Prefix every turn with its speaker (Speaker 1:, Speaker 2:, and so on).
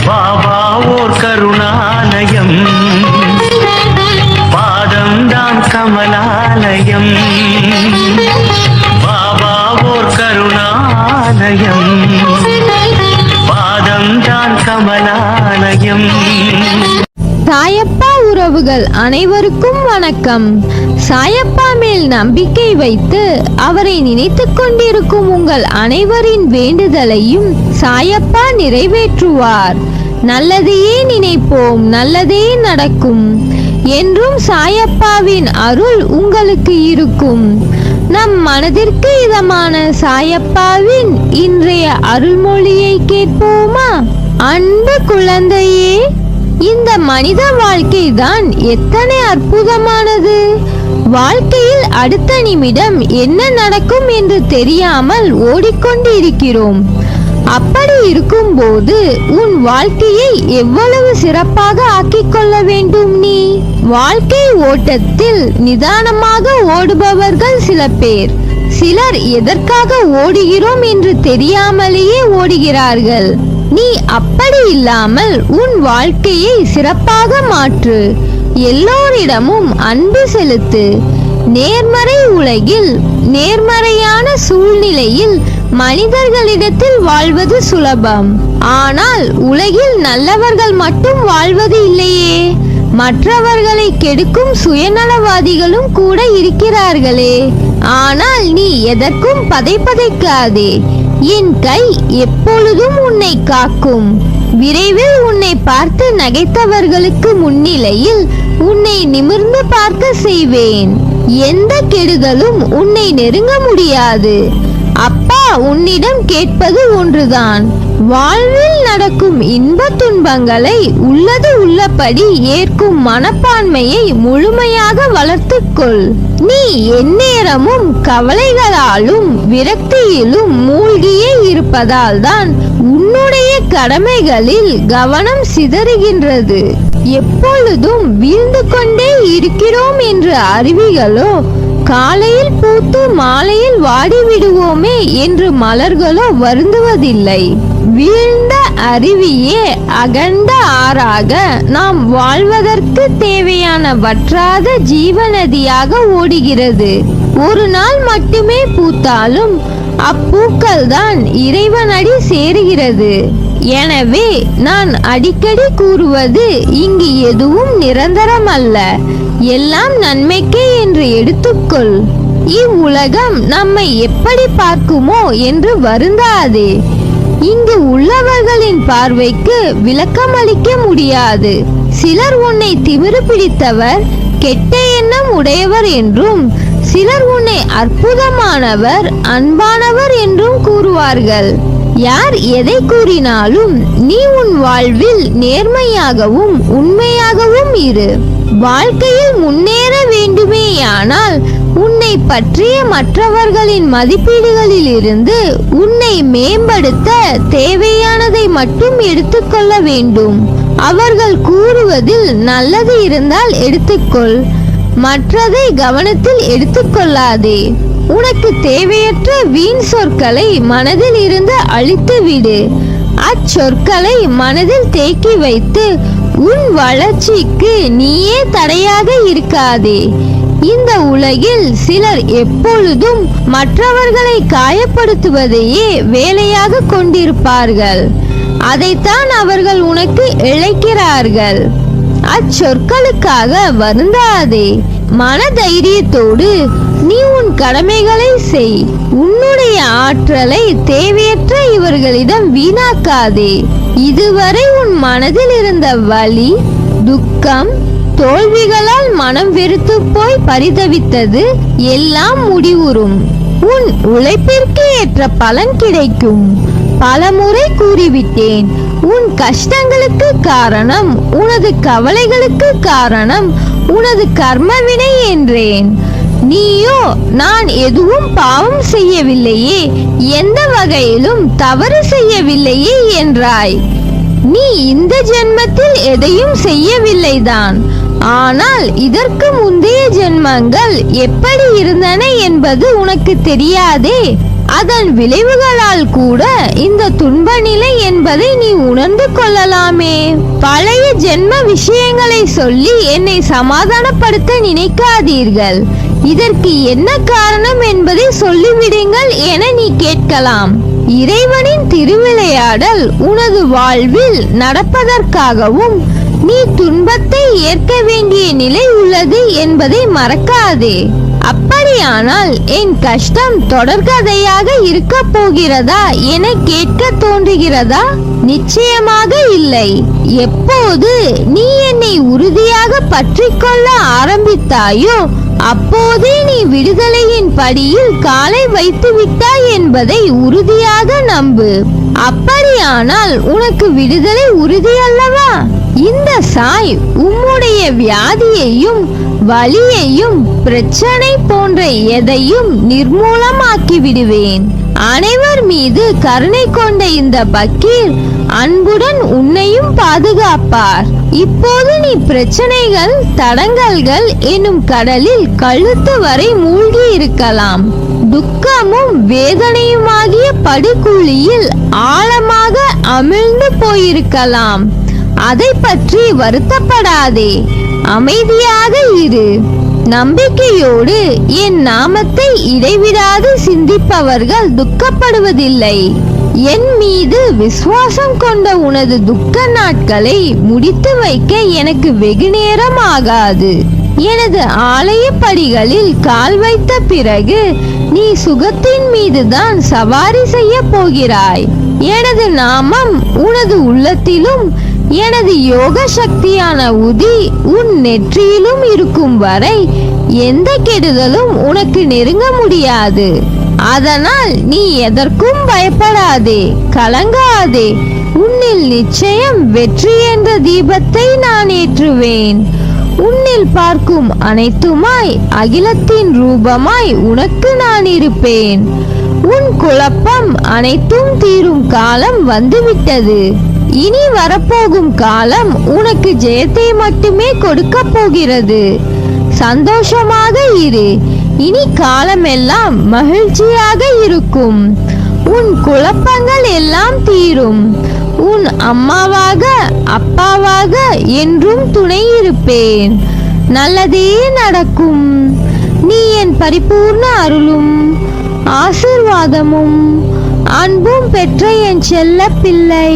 Speaker 1: பாபா ஓர் கருணாலயம், பாதம்தான் கமலாலயம். பாபா ஓர் கருணாலயம், பாதம்தான் கமலாலயம்.
Speaker 2: சாயப்பா உறவுகள் அனைவருக்கும் வணக்கம். சாயப்பா மேல் நம்பிக்கை வைத்து அவரை நினைத்து கொண்டிருக்கும் உங்கள் அனைவரின் வேண்டுதலையும் சாயப்பா நிறைவேற்றுவார். நல்லதையே நினைப்போம், நல்லதே நடக்கும் என்றும் சாயப்பாவின் அருள் உங்களுக்கு இருக்கும். நம் மனதிற்கு இதமான சாயப்பாவின் இன்றைய அருள்மொழியை கேட்போமா? அன்பு குழந்தையே, இந்த மனித வாழ்க்கை தான் எத்தனை அற்புதமானது. வாழ்க்கையில் அடுத்த நிமிடம் என்ன நடக்கும் என்று தெரியாமல் ஓடிக்கொண்டு இருக்கிறோம். அப்படி இருக்கும்போது உன் வாழ்க்கையை எவ்வளவு சிறப்பாக ஆக்கிக் கொள்ள வேண்டும் நீ? வாழ்க்கை ஓட்டத்தில் நிதானமாக ஓடுபவர்கள் சில பேர். சிலர் எதற்காக ஓடுகிறோம் என்று தெரியாமலேயே ஓடுகிறார்கள். நீ அப்படி இல்லாமல் உன் வாழ்க்கையை சிறப்பாக மாற்று. எல்லோரிடமும் அன்பு செலுத்து. நேர்மறை உலகில் நேர்மறையான சூழ்நிலையில் மனிதர்களிடத்தில் வாழ்வது சுலபம். ஆனால் உலகில் நல்லவர்கள் மட்டும் வாழ்வது இல்லையே, மற்றவர்களை கெடுக்கும் சுயநலவாதிகளும் கூட இருக்கிறார்களே. ஆனால் நீ எதற்கும் பதைக்காதே. என் கை எப்பொழுதும் உன்னை காக்கும். விரைவில் உன்னை பார்த்து நகைத்தவர்களுக்கு முன்னிலையில் உன்னை நிமிர்ந்து பார்க்க செய்வேன். எந்த கெடுதலும் உன்னை நெருங்க முடியாது. அப்பா உன்னிடம் கேட்பது ஒன்றுதான். வாழ்வில் நடக்கும் இன்ப துன்பங்களை உள்ளது உள்ளபடி ஏற்கும் மனப்பான்மையை முழுமையாக வளர்த்துக்கொள். நீ எந்நேரமும் கவலைகளாலும் விரக்தியிலும் மூழ்கியே இருப்பதால் தான் உன்னுடைய கடமைகளில் கவனம் சிதறுகின்றது. எப்பொழுதும் வீழ்ந்து கொண்டே இருக்கிறோம் என்று அறிவிகளோ, காலையில் பூத்து மாலையில் வாடிவிடுவோமே என்று மலர்களோ வருந்துவதில்லை. வீழ்ந்த அருவியே அகண்ட ஆறாக நாம் வாழ்வதற்கு தேவையான வற்றாத ஜீவநதியாக ஓடுகிறது. ஒரு நாள் மட்டுமே பூத்தாலும் அப்பூக்கள் தான் இறைவனடி சேருகிறது. எனவே நான் அடிக்கடி கூறுவது, இங்கு எதுவும் நிரந்தரம் அல்ல, எல்லாம் நன்மைக்கே என்று எடுத்துக்கொள். இவ்வுலகம் நம்மை எப்படி பார்க்குமோ என்று வருந்தாதே. இங்கு உள்ளவர்களின் பார்வைக்கு விளக்கம் அளிக்க முடியாது. சிலர் உன்னை திமிரு பிடித்தவர், கெட்ட எண்ணம் உடையவர் என்றும், சிலர் உன்னை அற்புதமானவர், அன்பானவர் என்றும் கூறுவார்கள். யார் எதை கூறினாலும் நீ உன் வாழ்வில் நேர்மையாகவும் உண்மையாகவும் இரு. வாழ்க்கையில் முன்னேற வேண்டுமேயானால் உன்னை பற்றிய மற்றவர்களின் மதிப்பீடுகளில் இருந்து உன்னை மேம்படுத்த தேவையானதை மட்டும் எடுத்துக்கொள்ள வேண்டும். அவர்கள் கூறுவதில் நல்லது இருந்தால் எடுத்துக்கொள், மற்றதை கவனத்தில் எடுத்துக்கொள்ளாதே. உனக்கு தேவையற்ற வீண் சொற்களை மனதில் இருந்து அழித்து விடு. அச்சொற்களை மனதில் தேக்கி வைத்து உன் வளர்ச்சிக்கு நீயே தடையாக இருக்காதே. இந்த உலகில் சிலர் எப்பொழுதும் மற்றவர்களை காயப்படுத்துவதையே வேலையாக கொண்டிருப்பார்கள். அதைத்தான் அவர்கள் உனக்கு இழைக்கிறார்கள். அச்சொற்களுக்காக வருந்தாதே. மன தைரியத்தோடு நீ உன் கடமைகளை செய். உன்னுடைய ஆற்றலை தேவையற்ற இவர்களிடம் வீணாக்காதே. இதுவரை உன் மனதில் இருந்த வலி, துக்கம், தோல்விகளால் மனம் வெறுத்து போய் பரிதவித்தது எல்லாம் முடிவுறும். உன் உழைப்பிற்கு ஏற்ற பலன் கிடைக்கும். பலமுறை கூறிவிட்டேன், உன் கஷ்டங்களுக்கு காரணம், உனது கவலைகளுக்கு காரணம் உனது கர்மவினை என்றேன். நீயோ நான் எதுவும் பாவம் செய்யவில்லையே, எந்த வகையிலும் தவறு செய்யவில்லையே என்றாய். நீ இந்த ஜென்மத்தில் எதையும் செய்யவில்லைதான். ஆனால் இதற்கு முந்தைய ஜென்மங்கள் எப்படி இருந்தன என்பது உனக்கு தெரியாதே. அதன் விளைவுகளால் கூட இந்த துன்ப நிலை என்பதை நீ உணர்ந்து கொள்ளலாமே. பழைய ஜென்ம விஷயங்களை சொல்லி என்னை சமாதானப்படுத்த நினைக்காதீர்கள். இதற்கு என்ன காரணம் என்பதை சொல்லிவிடுங்கள் என நீ கேட்கலாம். இறைவனின் திருவிளையாடல் உனது வாழ்வில் நடப்பதற்காகவும் நீ துன்பத்தை ஏற்க வேண்டிய நிலை உள்ளது என்பதை மறக்காதே. அப்படியானால் என் கஷ்டம் தொடர்கதையாக இருக்க போகிறதா என கேட்க தோன்றுகிறதா? நிச்சயமாக இல்லை. எப்போது நீ என்னை உறுதியாக பற்றிக்கொள்ள ஆரம்பித்தாயோ அப்போதே நீ விடுதலையின் படியில் காலை வைத்து விட்டாய் என்பதை உறுதியாக நம்பு. அப்படியானால் உனக்கு விடுதலை உறுதி அல்லவா? இந்த சாய் உம்முடைய வியாதியையும் வலியையும் பிரச்சனை போன்ற எதையும் நிர்மூலமாக்கி விடுவேன். அனைவர் மீது கருணை கொண்ட இந்த பக்கீர் அன்புடன் உன்னையும் பாதுகாப்பார். இப்போது நீ பிரச்சனைகள் தடங்கல்கள் எனும் கடலில் கழுத்து வரை மூழ்கி இருக்கலாம். துக்கமும் வேதனையுமாகிய படுகுழியில் ஆழமாக அமிழ்ந்து போயிருக்கலாம். அதை பற்றி வருத்தப்படாதே, அமைதியாக இரு. நம்பிக்கையோடு என் நாமத்தை இடைவிடாது சிந்திப்பவர்கள் துக்கப்படுவதில்லை. என் மீது விசுவாசம் கொண்ட உனது துக்க நாட்களை முடித்து வைக்க எனக்கு வெகு நேரம் ஆகாது. எனது ஆலய படிகளில் கால் வைத்த பிறகு நீ சுகத்தின் மீதுதான் சவாரி செய்ய போகிறாய். எனது நாமம் உனது உள்ளத்திலும் எனது யோக சக்தியான உதி உன் நெற்றியிலும் இருக்கும் வரை எந்த கெடுதலும் உனக்கு நெருங்க முடியாது. அதனால் நீ எதற்கும் பயப்படாதே, கலங்காதே. உன்னில் நிச்சயம் வெற்றி என்ற தீபத்தை நான் ஏற்றுவேன். உன்னில் பார்க்கும் அனைத்துமாய் அகிலத்தின் ரூபமாய் உனக்கு நான் இருப்பேன். உன் குழப்பம் அனைத்தும் தீரும் காலம் வந்துவிட்டது. இனி வரப்போகும் காலம் உனக்கு ஜெயத்தை மட்டுமே கொடுக்க போகிறது. சந்தோஷமாக இரு. இனி காலமெல்லாம் மகிழ்ச்சியாக இருக்கும். உன் குழப்பங்கள் எல்லாம் தீரும். உன் அம்மாவாக அப்பாவாக என்றும் துணை இருப்பேன். நல்லதே நடக்கும். நீ என் பரிபூர்ண அருளும் ஆசீர்வாதமும் அன்பும் பெற்ற என் செல்ல பிள்ளை.